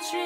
湛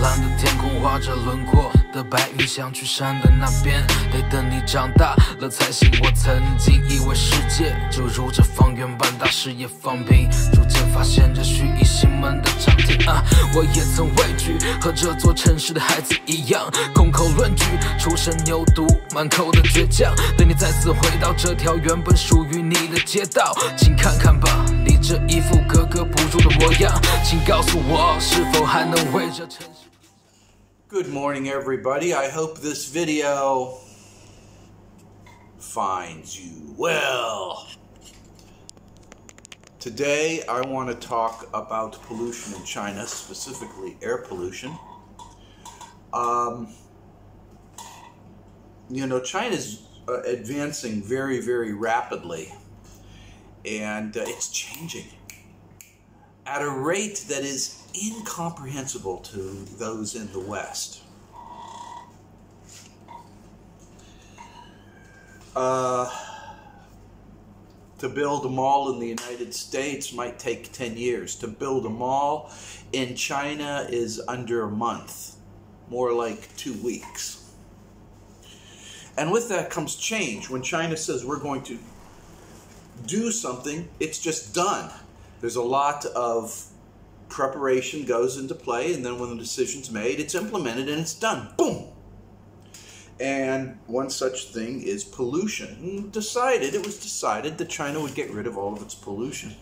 蓝的天空画着轮廓的白云，想去山的那边，得等你长大了才行。我曾经以为世界就如这方圆般大，视野放平，逐渐发现这虚以心门的长亭啊。我也曾畏惧，和这座城市的孩子一样，空口论据，初生牛犊，满口的倔强。等你再次回到这条原本属于你的街道，请看看吧，你这一副格格不入的模样，请告诉我，是否还能为这城市。Good morning, everybody. I hope this video finds you well. Today, I want to talk about pollution in China, specifically air pollution. China's advancing very, very rapidly, and it's changing at a rate that is incomprehensible to those in the West. To build a mall in the United States might take 10 years. To build a mall in China is under a month, more like 2 weeks. And with that comes change. When China says we're going to do something, it's just done. There's a lot of preparation goes into play, and then when the decision's made, it's implemented and it's done. Boom! And one such thing is pollution. It was decided that China would get rid of all of its pollution.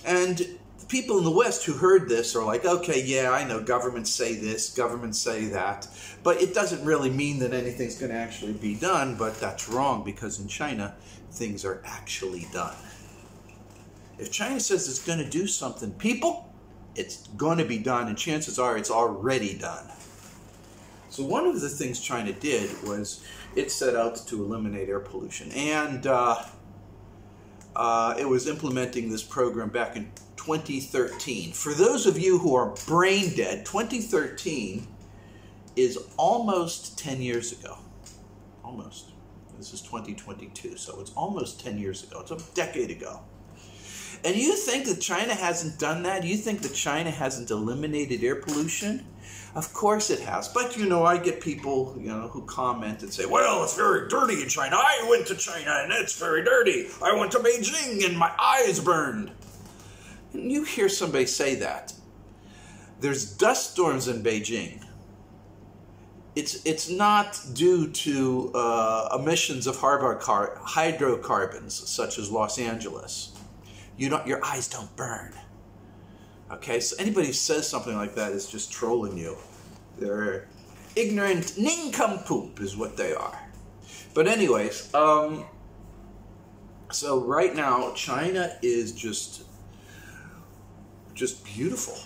And the people in the West who heard this are like, okay, yeah, I know governments say this, governments say that, but it doesn't really mean that anything's going to actually be done. But that's wrong, because in China, things are actually done. If China says it's going to do something, people, it's going to be done, and chances are it's already done. So one of the things China did was it set out to eliminate air pollution, and it was implementing this program back in 2013. For those of you who are brain dead, 2013 is almost 10 years ago. Almost. This is 2022, so it's almost 10 years ago. It's a decade ago. And you think that China hasn't done that? You think that China hasn't eliminated air pollution? Of course it has. But, I get people, who comment and say, well, it's very dirty in China. I went to China and it's very dirty. I went to Beijing and my eyes burned. And you hear somebody say that. There's dust storms in Beijing. It's not due to emissions of hydrocarbons, such as Los Angeles. Your eyes don't burn. Okay, so anybody who says something like that is just trolling you. They're ignorant nincompoop is what they are. But anyways, so right now China is just beautiful.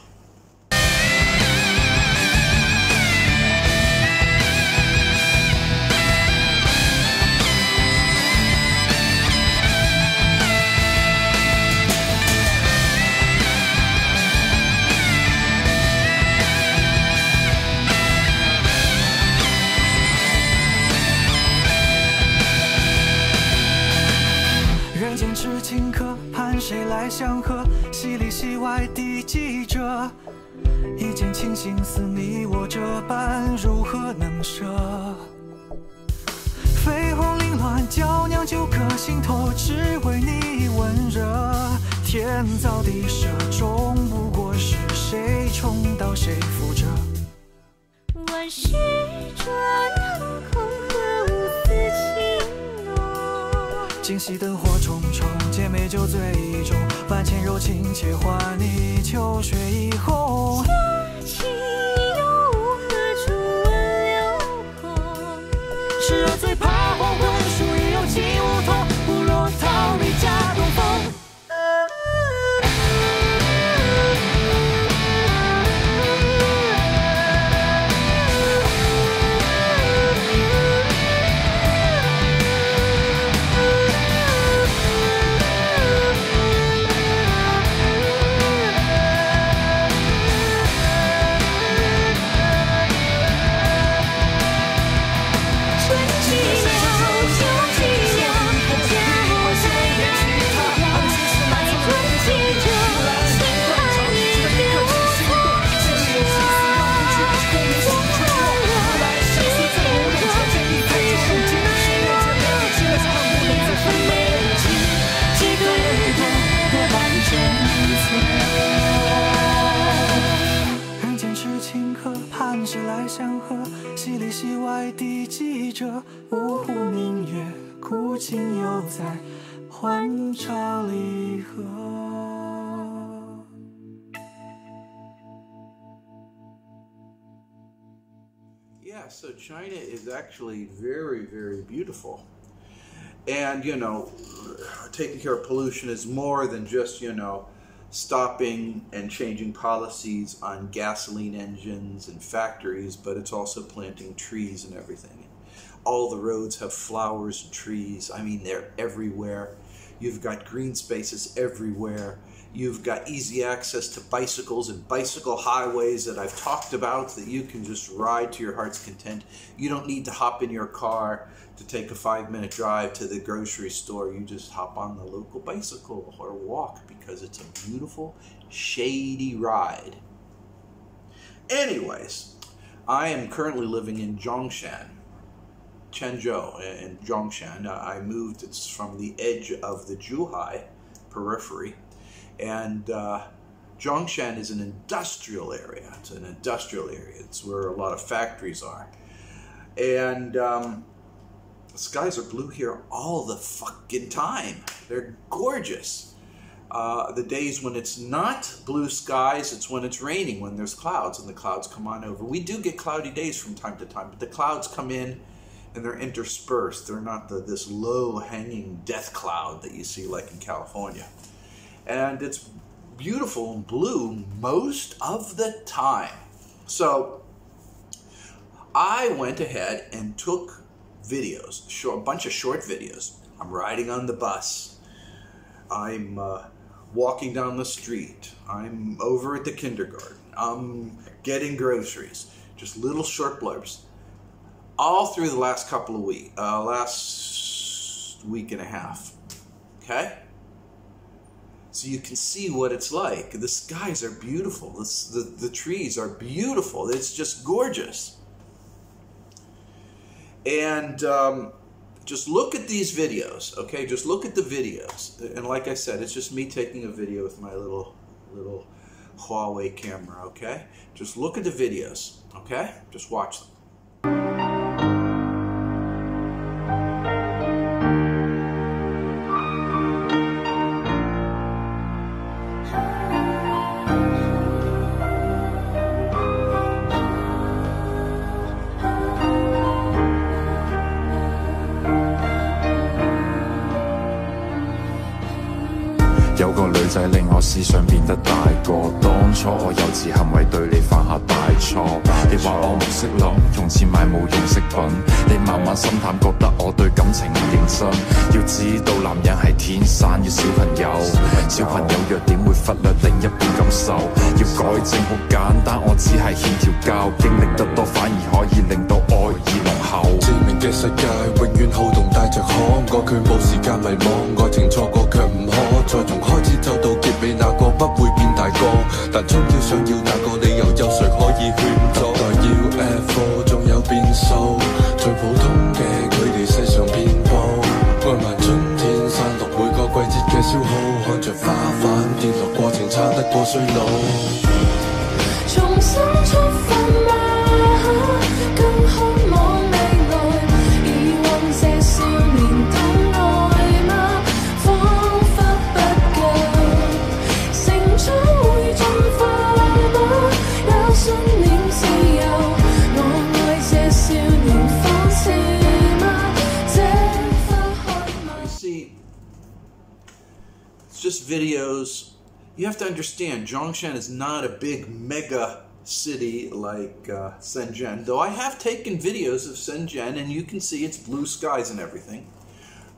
谁来相和？戏里戏外的记者，一见倾心似你我这般，如何能舍？绯红凌乱，娇娘9颗心头，只为你温热。天造地设，终不过是谁重蹈谁覆辙。万事转空，何无此情浓？今夕灯火重重，姐妹酒醉中，万千柔情且换你秋雪一红。佳期又何处问流空？时而最怕黄昏，树已有情无痛，不若逃离家东风。西外地记者，五湖明月，古今犹在，欢潮离合。Yeah, so China is actually very, very beautiful. And, you know, taking care of pollution is more than just, you know, stopping and changing policies on gasoline engines and factories, but it's also planting trees and everything. All the roads have flowers and trees. I mean, they're everywhere. You've got green spaces everywhere. You've got easy access to bicycles and bicycle highways that I've talked about that you can just ride to your heart's content. You don't need to hop in your car to take a 5-minute drive to the grocery store. You just hop on the local bicycle or walk because it's a beautiful, shady ride. Anyways, I am currently living in Zhongshan, Quanzhou in Zhongshan. I moved, it's from the edge of the Zhuhai periphery. And Zhongshan is an industrial area. It's an industrial area. It's where a lot of factories are. And the skies are blue here all the fucking time. They're gorgeous. The days when it's not blue skies, it's when it's raining, when there's clouds, and the clouds come on over. We do get cloudy days from time to time, but the clouds come in and they're interspersed. They're not this low-hanging death cloud that you see like in California. And it's beautiful and blue most of the time. So I went ahead and took videos, a bunch of short videos. I'm riding on the bus. I'm walking down the street. I'm over at the kindergarten. I'm getting groceries. Just little short blurbs. All through the last couple of weeks, last week and a half. Okay? So you can see what it's like. The skies are beautiful. The trees are beautiful. It's just gorgeous. And just look at these videos, okay? Just look at the videos. And like I said, it's just me taking a video with my little Huawei camera, okay? Just look at the videos, okay? Just watch them. 有個女仔令我思想變得大個，當初我幼稚行為對你犯下大錯。你話我唔識諗，用錢買冇用飾品，你慢慢心淡，覺得我對感情唔認真。要知道男人係天生要小朋友，小朋友弱點會忽略另一半感受。要改正好簡單，我只係欠條教，經歷得多反而可以令到愛意濃厚。致命嘅世界永遠好動帶着可愛，佢冇時間迷惘，愛情錯過卻唔可再從開始走到結尾，那個不會變大個，但終要想要那個理由，有誰可以勸阻？代要 F4 仲有變數，最普通嘅佢哋世上遍佈，愛埋春天散落每個季節嘅消耗，看着花瓣跌落過程差得過衰老。重新出發嗎？更渴望未來，以往這少年懂愛嗎？彷彿不夠，成長會進化嗎？也信念自由，我愛這少年放肆嗎？這花開嗎？ You see, it's just videos. You have to understand, Zhongshan is not a big mega city like Shenzhen, though I have taken videos of Shenzhen and you can see it's blue skies and everything.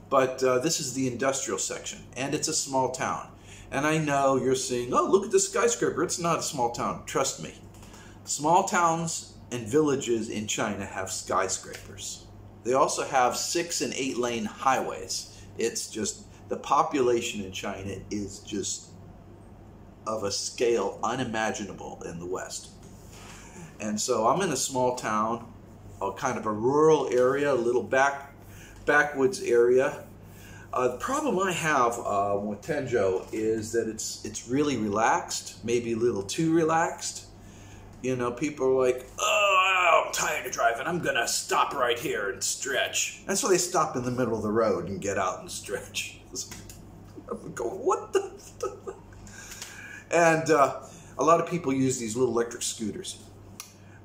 But this is the industrial section and it's a small town. And I know you're seeing, oh, look at the skyscraper. It's not a small town. Trust me. Small towns and villages in China have skyscrapers. They also have 6- and 8-lane highways. It's just, the population in China is just of a scale unimaginable in the West. And so I'm in a small town, a kind of a rural area, a little backwoods area. The problem I have with Quanzhou is that it's really relaxed, maybe a little too relaxed. You know, people are like, oh, I'm tired of driving. I'm going to stop right here and stretch. And so they stop in the middle of the road and get out and stretch. I'm going, what the fuck? And a lot of people use these little electric scooters.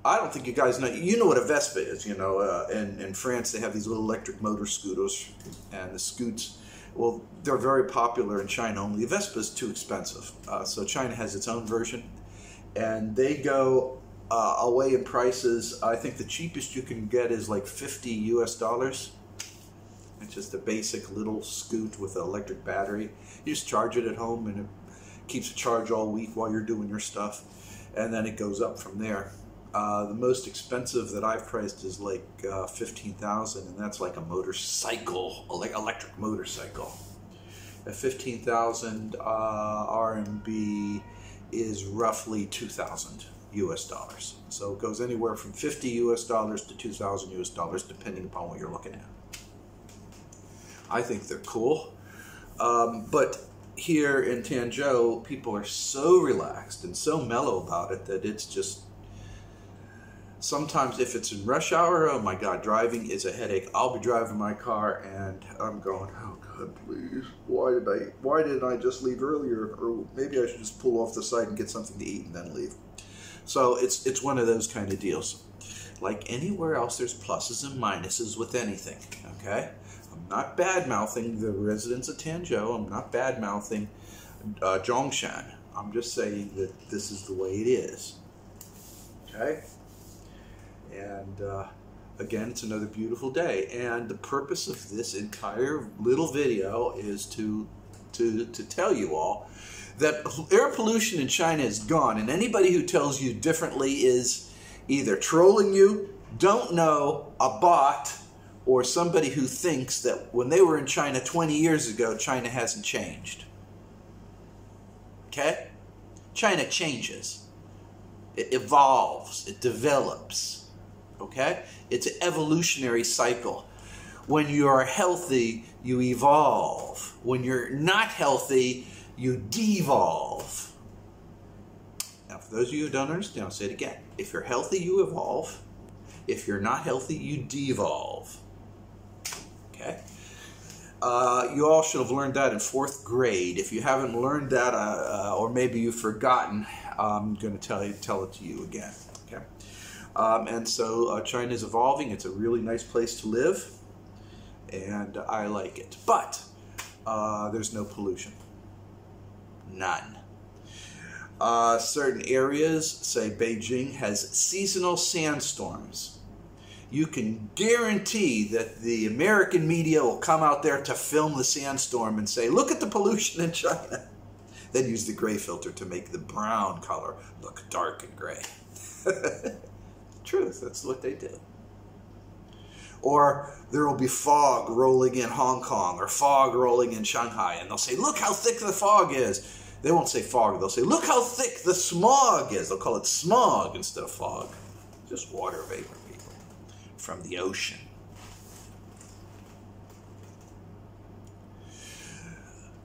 I don't think you guys know. You know what a Vespa is, you know. In France, they have these little electric motor scooters. And the scoots, well, they're very popular in China only. A Vespa is too expensive. So China has its own version. And they go away in prices. I think the cheapest you can get is like $50 US. It's just a basic little scoot with an electric battery. You just charge it at home and it keeps a charge all week while you're doing your stuff. And then it goes up from there. The most expensive that I've priced is like 15,000, and that's like a motorcycle, like electric motorcycle. A 15,000 RMB is roughly 2,000 US. So it goes anywhere from $50 US to 2,000 US, depending upon what you're looking at. I think they're cool, but here in Tianzhou, people are so relaxed and so mellow about it that it's just, sometimes if it's in rush hour, oh my God, driving is a headache. I'll be driving my car and I'm going, oh God, please, why didn't I just leave earlier? Or maybe I should just pull off the side and get something to eat and then leave. So it's one of those kind of deals. Like anywhere else, there's pluses and minuses with anything, okay? I'm not bad-mouthing the residents of Tianzhou. I'm not bad-mouthing Zhongshan. I'm just saying that this is the way it is, okay? And again, it's another beautiful day. And the purpose of this entire little video is to tell you all that air pollution in China is gone. And anybody who tells you differently is either trolling you, don't know, a bot, or somebody who thinks that when they were in China 20 years ago, China hasn't changed. Okay? China changes. It evolves. It develops. Okay? It's an evolutionary cycle. When you are healthy, you evolve. When you're not healthy, you devolve. Now, for those of you who don't understand, I'll say it again. If you're healthy, you evolve. If you're not healthy, you devolve. Okay? You all should have learned that in 4th grade. If you haven't learned that, or maybe you've forgotten, I'm going to tell it to you again. Okay? And so China is evolving. It's a really nice place to live, and I like it. But there's no pollution. None. Certain areas, say Beijing, has seasonal sandstorms. You can guarantee that the American media will come out there to film the sandstorm and say, look at the pollution in China. Then use the gray filter to make the brown color look dark and gray. Truth, that's what they do. Or there will be fog rolling in Hong Kong or fog rolling in Shanghai, and they'll say, look how thick the fog is. They won't say fog, they'll say, look how thick the smog is. They'll call it smog instead of fog. Just water vapor, people, from the ocean.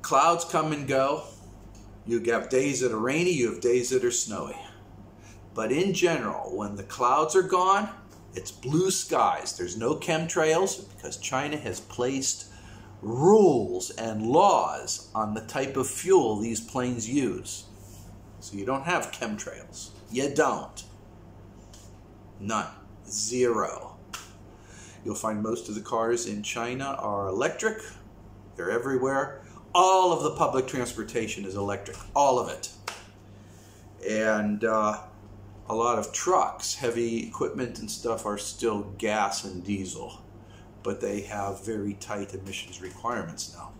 Clouds come and go. You have days that are rainy, you have days that are snowy. But in general, when the clouds are gone, it's blue skies. There's no chemtrails because China has placed rules and laws on the type of fuel these planes use. So you don't have chemtrails. You don't. None. Zero. You'll find most of the cars in China are electric. They're everywhere. All of the public transportation is electric. All of it. And a lot of trucks, heavy equipment and stuff are still gas and diesel. But they have very tight emissions requirements now.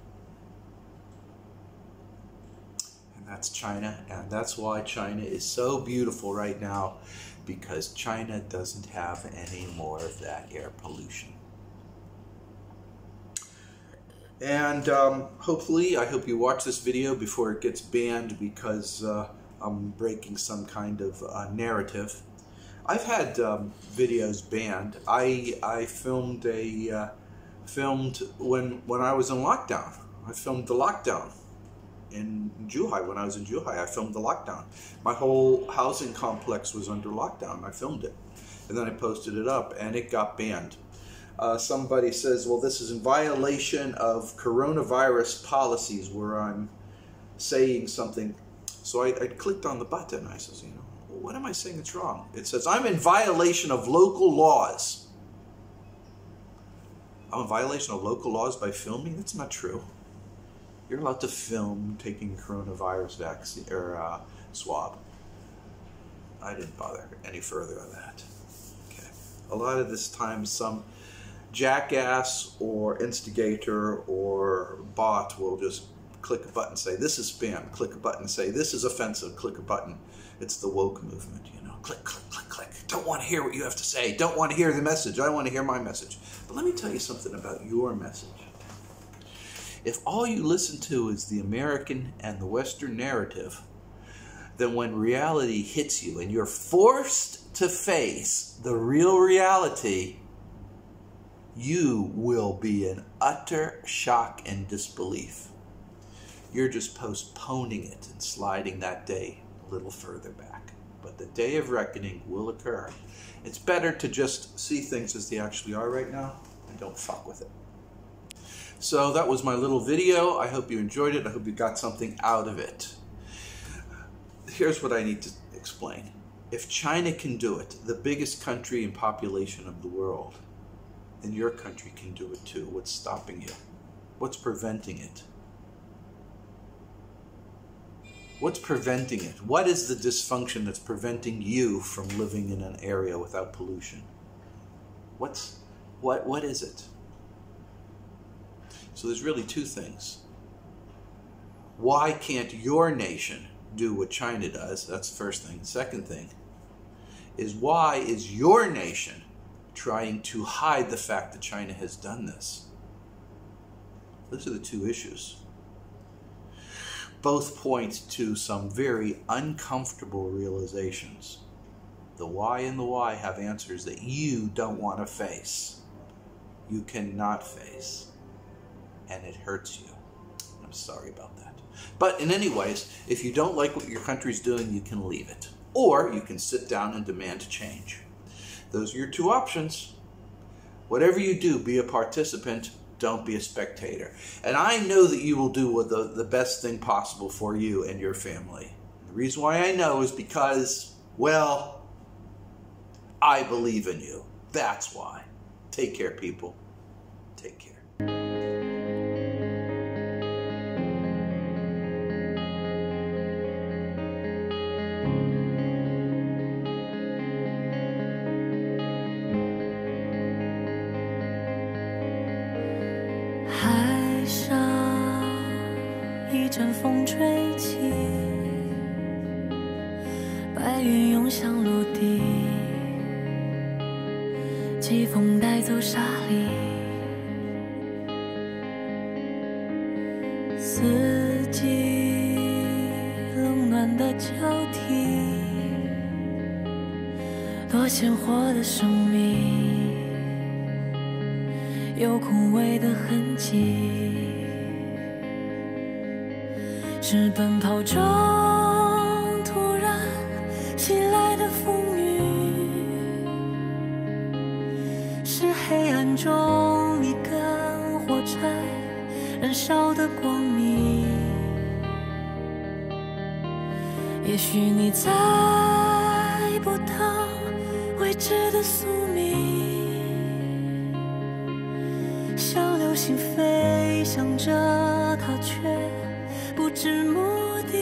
And that's China, and that's why China is so beautiful right now, because China doesn't have any more of that air pollution. And hopefully, I hope you watch this video before it gets banned, because I'm breaking some kind of narrative. I've had videos banned. I filmed when I was in lockdown. I filmed the lockdown, in Zhuhai. When I was in Zhuhai, I filmed the lockdown. My whole housing complex was under lockdown. I filmed it. And then I posted it up, and it got banned. Somebody says, well, this is in violation of coronavirus policies where I'm saying something. So I clicked on the button. I says, what am I saying that's wrong? It says, I'm in violation of local laws. I'm in violation of local laws by filming? That's not true. You're allowed to film taking coronavirus vaccine or swab. I didn't bother any further on that. Okay. A lot of this time, some jackass or instigator or bot will just click a button, say this is spam, click a button, say this is offensive, click a button. It's the woke movement, click, click, click, click. Don't want to hear what you have to say, don't want to hear the message, I want to hear my message. But let me tell you something about your message. If all you listen to is the American and the Western narrative, then when reality hits you and you're forced to face the real reality, you will be in utter shock and disbelief. You're just postponing it and sliding that day a little further back. But the day of reckoning will occur. It's better to just see things as they actually are right now and don't fuck with it. So that was my little video. I hope you enjoyed it. I hope you got something out of it. Here's what I need to explain. If China can do it, the biggest country in population of the world, then your country can do it too. What's stopping you? What's preventing it? What's preventing it? What is the dysfunction that's preventing you from living in an area without pollution? What is it? So there's really two things. Why can't your nation do what China does? That's the first thing. The second thing is, why is your nation trying to hide the fact that China has done this? Those are the two issues. Both point to some very uncomfortable realizations. The why and the why have answers that you don't want to face. You cannot face. And it hurts you. I'm sorry about that. But in any ways, if you don't like what your country's doing, you can leave it. Or you can sit down and demand change. Those are your two options. Whatever you do, be a participant. Don't be a spectator. And I know that you will do the best thing possible for you and your family. The reason why I know is because, well, I believe in you. That's why. Take care, people. Take care.海上一阵风吹起，白云涌向陆地，季风带走沙砾，四季冷暖的交替，多鲜活的生命，有枯萎的痕迹，是奔跑中突然袭来的风雨，是黑暗中一根火柴燃烧的光明。也许你在不到未知的宿命，像流星飞翔着，它却不知目的。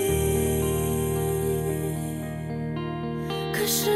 可是